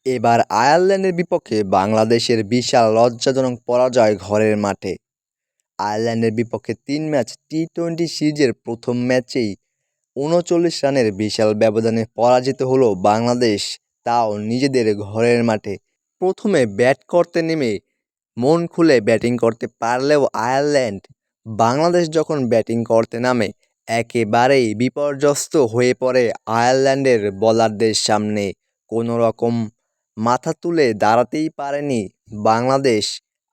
এবার আয়ারল্যান্ডের বিপক্ষে বাংলাদেশের বিশাল লজ্জাজনক পরাজয় ঘরের মাঠে। আয়ারল্যান্ডের বিপক্ষে ৩ ম্যাচ টি-২০ সিরিজের প্রথম ম্যাচেই ৩৯ রানের বিশাল ব্যবধানে পরাজিত হলো বাংলাদেশ, তাও নিজেদের ঘরের মাঠে। প্রথমে ব্যাট করতে নেমে মন খুলে ব্যাটিং করতে পারলেও আয়ারল্যান্ড বাংলাদেশ যখন ব্যাটিং করতে নামে একেবারেই বিপর্যস্ত হয়ে পড়ে আয়ারল্যান্ডের বোলারদের সামনে। কোনো রকম মাথা তুলে দাঁড়াতেই পারেনি বাংলাদেশ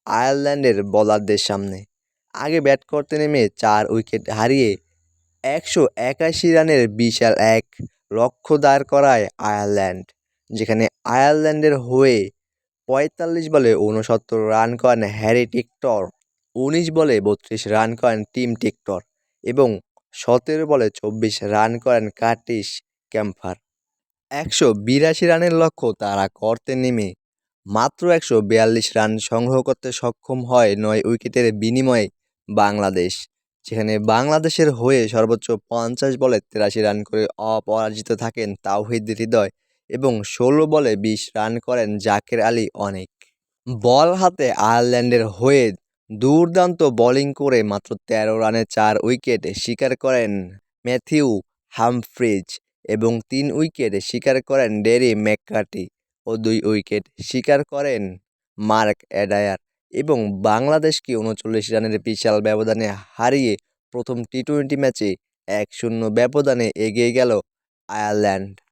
আয়ারল্যান্ডের বোলারদের সামনে। আগে ব্যাট করতে নেমে ৪ উইকেট হারিয়ে ১৮১ রানের বিশাল এক লক্ষ্য দাঁড় করায় আয়ারল্যান্ড, যেখানে আয়ারল্যান্ডের হয়ে ৪৫ বলে ৬৯ রান করেন হ্যারি টেক্টর, ১৯ বলে ৩২ রান করেন টিম টেক্টর এবং ১৭ বলে ২৪ রান করেন কার্টিস ক্যাম্পার। ১৮২ রানের লক্ষ্য তাড়া করতে নেমে মাত্র ১৪২ রান সংগ্রহ করতে সক্ষম হয় ৯ উইকেটের বিনিময়ে বাংলাদেশ, যেখানে বাংলাদেশের হয়ে সর্বোচ্চ ৫০ বলে ৮৩ রান করে অপরাজিত থাকেন তাওহিদ হৃদয় এবং ১৬ বলে ২০ রান করেন জাকের আলী অনেক। বল হাতে আয়ারল্যান্ডের হয়ে দুর্দান্ত বোলিং করে মাত্র ১৩ রানে ৪ উইকেট শিকার করেন ম্যাথিউ হামফ্রিজ এবং ৩ উইকেট শিকার করেন ডেরি ম্যাককার্থি ও ২ উইকেট শিকার করেন মার্ক অ্যাডায়ার এবং বাংলাদেশকে ৩৯ রানের বিশাল ব্যবধানে হারিয়ে প্রথম টি-২০ ম্যাচে ১-০ ব্যবধানে এগিয়ে গেল আয়ারল্যান্ড।